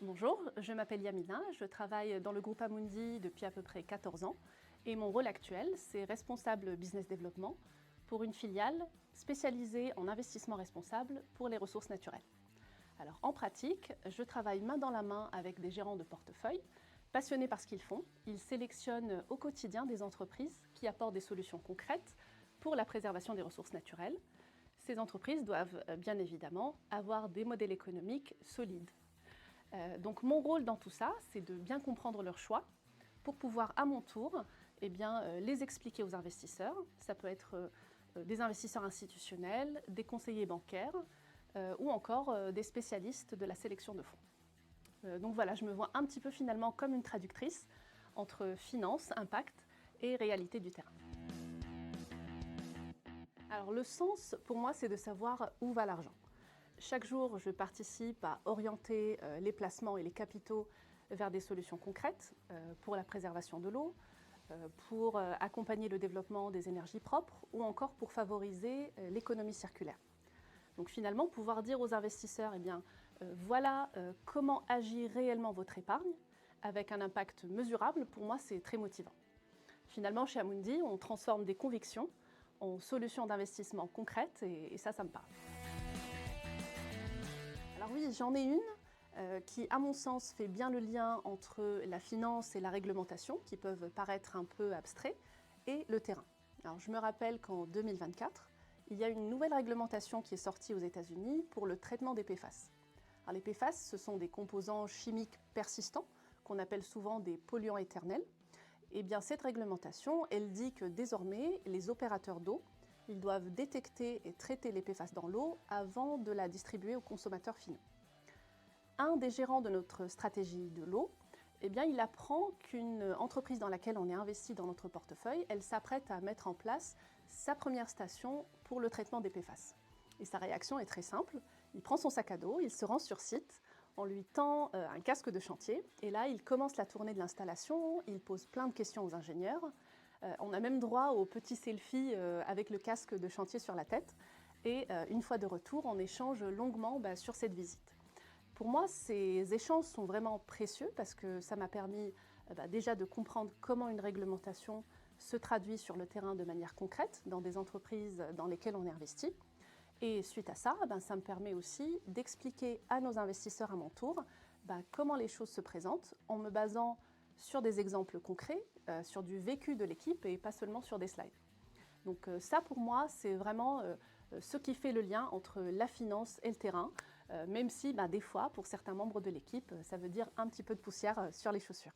Bonjour, je m'appelle Yamina, je travaille dans le groupe Amundi depuis à peu près 14 ans et mon rôle actuel, c'est responsable business développement pour une filiale spécialisée en investissement responsable pour les ressources naturelles. Alors en pratique, je travaille main dans la main avec des gérants de portefeuille, passionnés par ce qu'ils font. Ils sélectionnent au quotidien des entreprises qui apportent des solutions concrètes pour la préservation des ressources naturelles. Ces entreprises doivent bien évidemment avoir des modèles économiques solides. Donc mon rôle dans tout ça, c'est de bien comprendre leurs choix pour pouvoir à mon tour les expliquer aux investisseurs. Ça peut être des investisseurs institutionnels, des conseillers bancaires ou encore des spécialistes de la sélection de fonds. Donc voilà, je me vois un petit peu finalement comme une traductrice entre finance, impact et réalité du terrain. Alors le sens pour moi, c'est de savoir où va l'argent. Chaque jour, je participe à orienter les placements et les capitaux vers des solutions concrètes pour la préservation de l'eau, pour accompagner le développement des énergies propres ou encore pour favoriser l'économie circulaire. Donc finalement, pouvoir dire aux investisseurs, voilà comment agit réellement votre épargne avec un impact mesurable, pour moi, c'est très motivant. Finalement, chez Amundi, on transforme des convictions en solutions d'investissement concrètes et ça me parle. Alors oui, j'en ai une qui, à mon sens, fait bien le lien entre la finance et la réglementation, qui peuvent paraître un peu abstraits, et le terrain. Alors je me rappelle qu'en 2024, il y a une nouvelle réglementation qui est sortie aux États-Unis pour le traitement des PFAS. Alors les PFAS, ce sont des composants chimiques persistants, qu'on appelle souvent des polluants éternels. Et bien cette réglementation, elle dit que désormais, les opérateurs d'eau, ils doivent détecter et traiter les PFAS dans l'eau avant de la distribuer aux consommateurs finaux. Un des gérants de notre stratégie de l'eau, il apprend qu'une entreprise dans laquelle on est investi dans notre portefeuille, elle s'apprête à mettre en place sa première station pour le traitement des PFAS. Et sa réaction est très simple. Il prend son sac à dos, il se rend sur site, on lui tend un casque de chantier et là, il commence la tournée de l'installation, il pose plein de questions aux ingénieurs. On a même droit au petit selfie avec le casque de chantier sur la tête. Et une fois de retour, on échange longuement sur cette visite. Pour moi, ces échanges sont vraiment précieux parce que ça m'a permis déjà de comprendre comment une réglementation se traduit sur le terrain de manière concrète dans des entreprises dans lesquelles on est investi. Et suite à ça, ça me permet aussi d'expliquer à nos investisseurs à mon tour comment les choses se présentent en me basant sur des exemples concrets, sur du vécu de l'équipe et pas seulement sur des slides. Donc ça pour moi, c'est vraiment ce qui fait le lien entre la finance et le terrain, même si des fois, pour certains membres de l'équipe, ça veut dire un petit peu de poussière sur les chaussures.